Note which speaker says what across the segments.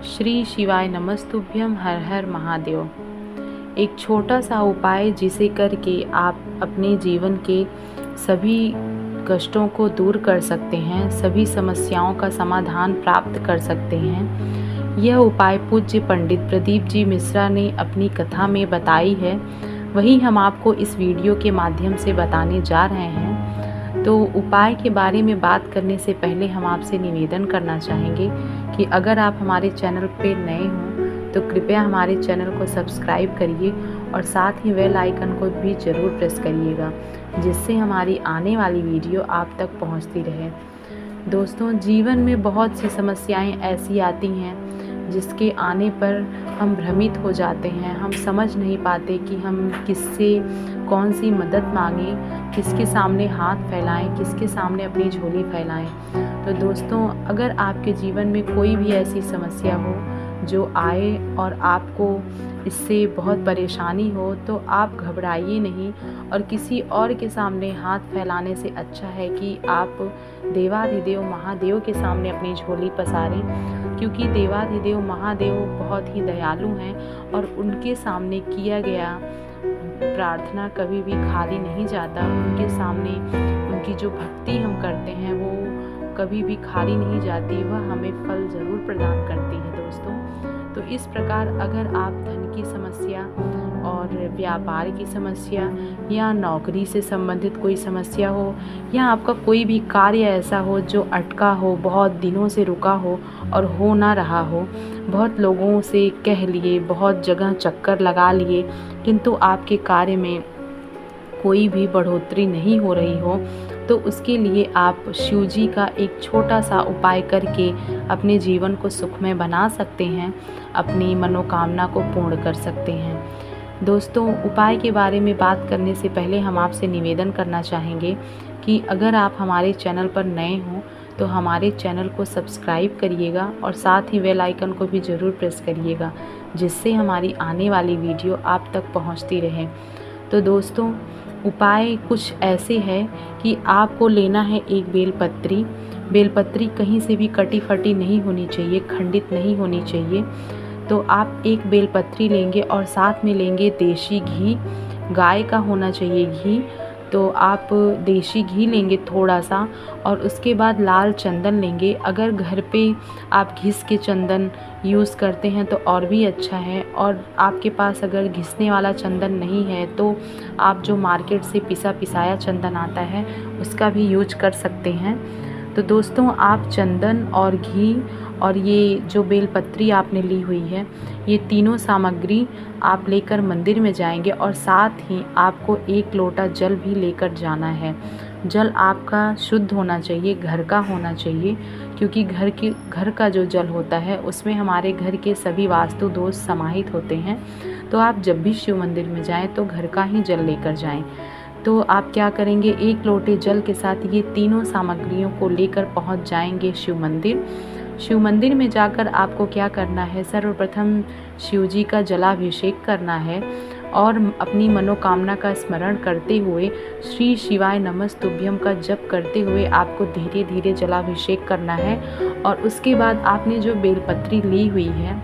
Speaker 1: श्री शिवाय नमस्तुभ्यम, हर हर महादेव। एक छोटा सा उपाय जिसे करके आप अपने जीवन के सभी कष्टों को दूर कर सकते हैं, सभी समस्याओं का समाधान प्राप्त कर सकते हैं। यह उपाय पूज्य पंडित प्रदीप जी मिश्रा ने अपनी कथा में बताई है, वही हम आपको इस वीडियो के माध्यम से बताने जा रहे हैं। तो उपाय के बारे में बात करने से पहले हम आपसे निवेदन करना चाहेंगे कि अगर आप हमारे चैनल पे नए हों तो कृपया हमारे चैनल को सब्सक्राइब करिए और साथ ही बेल आइकन को भी ज़रूर प्रेस करिएगा, जिससे हमारी आने वाली वीडियो आप तक पहुंचती रहे। दोस्तों, जीवन में बहुत सी समस्याएं ऐसी आती हैं जिसके आने पर हम भ्रमित हो जाते हैं। हम समझ नहीं पाते कि हम किससे कौन सी मदद मांगें, किसके सामने हाथ फैलाएं, किसके सामने अपनी झोली फैलाएं। तो दोस्तों, अगर आपके जीवन में कोई भी ऐसी समस्या हो जो आए और आपको इससे बहुत परेशानी हो, तो आप घबराइए नहीं और किसी और के सामने हाथ फैलाने से अच्छा है कि आप देवाधिदेव महादेव के सामने अपनी झोली पसारें, क्योंकि देवाधिदेव महादेव बहुत ही दयालु हैं और उनके सामने किया गया प्रार्थना कभी भी खाली नहीं जाता। उनके सामने उनकी जो भक्ति हम करते हैं वो कभी भी खाली नहीं जाती, वह हमें फल ज़रूर प्रदान करती है। दोस्तों, तो इस प्रकार अगर आप धन की समस्या और व्यापार की समस्या या नौकरी से संबंधित कोई समस्या हो, या आपका कोई भी कार्य ऐसा हो जो अटका हो, बहुत दिनों से रुका हो और हो ना रहा हो, बहुत लोगों से कह लिए, बहुत जगह चक्कर लगा लिए, किंतु आपके कार्य में कोई भी बढ़ोतरी नहीं हो रही हो, तो उसके लिए आप शिव जी का एक छोटा सा उपाय करके अपने जीवन को सुखमय बना सकते हैं, अपनी मनोकामना को पूर्ण कर सकते हैं। दोस्तों, उपाय के बारे में बात करने से पहले हम आपसे निवेदन करना चाहेंगे कि अगर आप हमारे चैनल पर नए हों तो हमारे चैनल को सब्सक्राइब करिएगा और साथ ही बेल आइकन को भी ज़रूर प्रेस करिएगा, जिससे हमारी आने वाली वीडियो आप तक पहुंचती रहे। तो दोस्तों, उपाय कुछ ऐसे है कि आपको लेना है एक बेलपत्री। बेलपत्री कहीं से भी कटी फटी नहीं होनी चाहिए, खंडित नहीं होनी चाहिए। तो आप एक बेलपत्री लेंगे और साथ में लेंगे देसी घी, गाय का होना चाहिए घी। तो आप देसी घी लेंगे थोड़ा सा, और उसके बाद लाल चंदन लेंगे। अगर घर पे आप घिस के चंदन यूज़ करते हैं तो और भी अच्छा है, और आपके पास अगर घिसने वाला चंदन नहीं है तो आप जो मार्केट से पिसा पिसाया चंदन आता है उसका भी यूज कर सकते हैं। तो दोस्तों, आप चंदन और घी और ये जो बेलपत्री आपने ली हुई है, ये तीनों सामग्री आप लेकर मंदिर में जाएंगे और साथ ही आपको एक लोटा जल भी लेकर जाना है। जल आपका शुद्ध होना चाहिए, घर का होना चाहिए, क्योंकि घर का जो जल होता है उसमें हमारे घर के सभी वास्तु दोष समाहित होते हैं। तो आप जब भी शिव मंदिर में जाएं तो घर का ही जल लेकर जाएं। तो आप क्या करेंगे, एक लोटे जल के साथ ये तीनों सामग्रियों को लेकर पहुंच जाएंगे शिव मंदिर। शिव मंदिर में जाकर आपको क्या करना है, सर्वप्रथम शिव जी का जलाभिषेक करना है और अपनी मनोकामना का स्मरण करते हुए श्री शिवाय नमस्तुभ्यम का जप करते हुए आपको धीरे धीरे जलाभिषेक करना है। और उसके बाद आपने जो बेलपत्री ली हुई है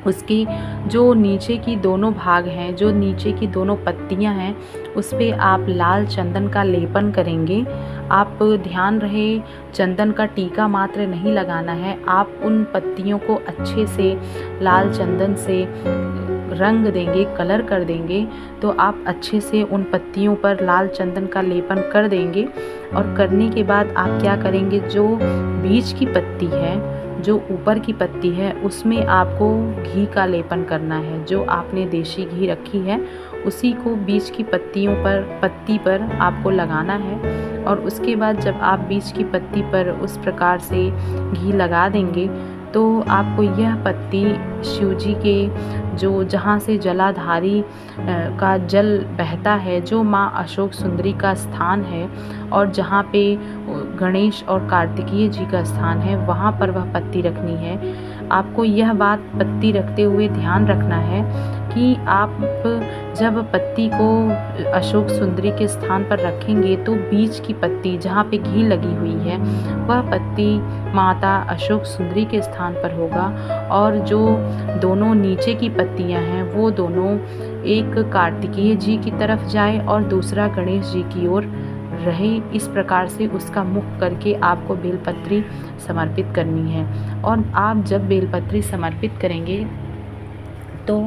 Speaker 1: उसकी जो नीचे की दोनों भाग हैं, जो नीचे की दोनों पत्तियां हैं, उस पे आप लाल चंदन का लेपन करेंगे। आप ध्यान रहे, चंदन का टीका मात्र नहीं लगाना है, आप उन पत्तियों को अच्छे से लाल चंदन से रंग देंगे, कलर कर देंगे। तो आप अच्छे से उन पत्तियों पर लाल चंदन का लेपन कर देंगे। और करने के बाद आप क्या करेंगे, जो बीच की पत्ती है, जो ऊपर की पत्ती है, उसमें आपको घी का लेपन करना है। जो आपने देसी घी रखी है उसी को बीच की पत्ती पर आपको लगाना है। और उसके बाद जब आप बीच की पत्ती पर उस प्रकार से घी लगा देंगे तो आपको यह पत्ती शिव जी के जो जहाँ से जलाधारी का जल बहता है, जो माँ अशोक सुंदरी का स्थान है और जहाँ पे गणेश और कार्तिकेय जी का स्थान है, वहाँ पर वह पत्ती रखनी है। आपको यह बात पत्ती रखते हुए ध्यान रखना है कि आप जब पत्ती को अशोक सुंदरी के स्थान पर रखेंगे तो बीच की पत्ती जहाँ पे घी लगी हुई है वह पत्ती माता अशोक सुंदरी के स्थान पर होगा, और जो दोनों नीचे की पत्तियाँ हैं वो दोनों एक कार्तिकेय जी की तरफ जाए और दूसरा गणेश जी की ओर रहे। इस प्रकार से उसका मुख करके आपको बेलपत्री समर्पित करनी है। और आप जब बेलपत्री समर्पित करेंगे तो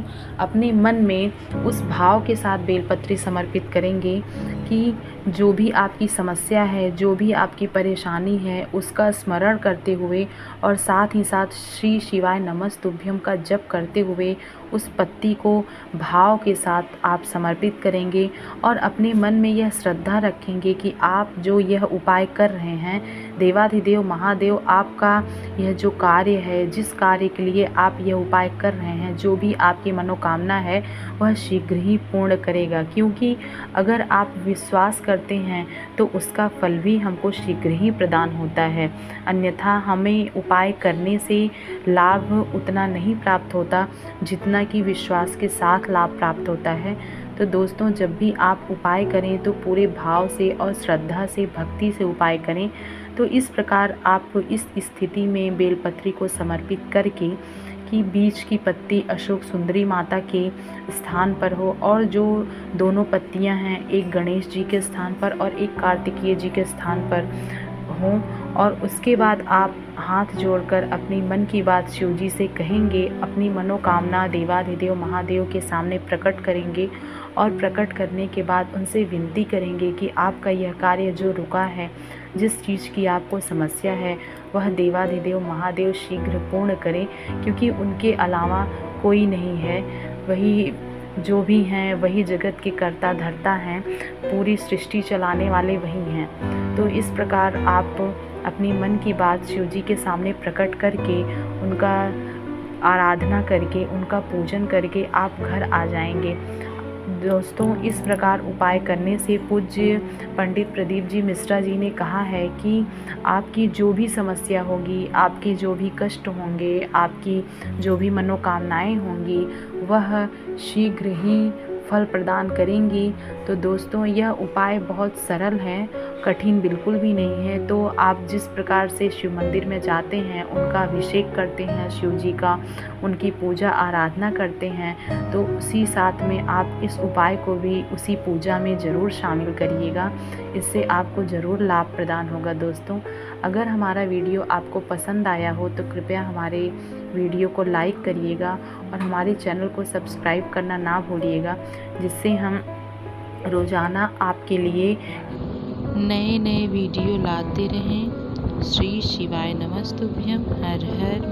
Speaker 1: अपने मन में उस भाव के साथ बेलपत्री समर्पित करेंगे कि जो भी आपकी समस्या है, जो भी आपकी परेशानी है, उसका स्मरण करते हुए और साथ ही साथ श्री शिवाय नमस्तुभ्यम का जप करते हुए उस पत्ती को भाव के साथ आप समर्पित करेंगे और अपने मन में यह श्रद्धा रखेंगे कि आप जो यह उपाय कर रहे हैं, देवाधिदेव महादेव आपका यह जो कार्य है, जिस कार्य के लिए आप यह उपाय कर रहे हैं, जो भी आपकी मनोकामना है वह शीघ्र ही पूर्ण करेगा। क्योंकि अगर आप विश्वास करते हैं तो उसका फल भी हमको शीघ्र ही प्रदान होता है, अन्यथा हमें उपाय करने से लाभ उतना नहीं प्राप्त होता जितना कि विश्वास के साथ लाभ प्राप्त होता है। तो दोस्तों, जब भी आप उपाय करें तो पूरे भाव से और श्रद्धा से, भक्ति से उपाय करें। तो इस प्रकार आप इस स्थिति में बेलपत्री को समर्पित करके कि बीच की पत्ती अशोक सुंदरी माता के स्थान पर हो और जो दोनों पत्तियां हैं एक गणेश जी के स्थान पर और एक कार्तिकेय जी के स्थान पर हों, और उसके बाद आप हाथ जोड़कर अपनी मन की बात शिव जी से कहेंगे, अपनी मनोकामना देवाधिदेव महादेव के सामने प्रकट करेंगे और प्रकट करने के बाद उनसे विनती करेंगे कि आपका यह कार्य जो रुका है, जिस चीज़ की आपको समस्या है, वह देवाधिदेव महादेव शीघ्र पूर्ण करें, क्योंकि उनके अलावा कोई नहीं है। वही जो भी हैं वही जगत के कर्ता धर्ता हैं, पूरी सृष्टि चलाने वाले वही हैं। तो इस प्रकार आप अपनी मन की बात शिव जी के सामने प्रकट करके उनका आराधना करके उनका पूजन करके आप घर आ जाएंगे। दोस्तों, इस प्रकार उपाय करने से पूज्य पंडित प्रदीप जी मिश्रा जी ने कहा है कि आपकी जो भी समस्या होगी, आपके जो भी कष्ट होंगे, आपकी जो भी मनोकामनाएं होंगी, वह शीघ्र ही फल प्रदान करेंगी। तो दोस्तों, यह उपाय बहुत सरल है, कठिन बिल्कुल भी नहीं है। तो आप जिस प्रकार से शिव मंदिर में जाते हैं, उनका अभिषेक करते हैं शिव जी का, उनकी पूजा आराधना करते हैं, तो उसी साथ में आप इस उपाय को भी उसी पूजा में ज़रूर शामिल करिएगा। इससे आपको ज़रूर लाभ प्रदान होगा। दोस्तों, अगर हमारा वीडियो आपको पसंद आया हो तो कृपया हमारे वीडियो को लाइक करिएगा और हमारे चैनल को सब्सक्राइब करना ना भूलिएगा, जिससे हम रोज़ाना आपके लिए नए नए वीडियो लाते रहें। श्री शिवाय नमस्तुभ्यम। हर हर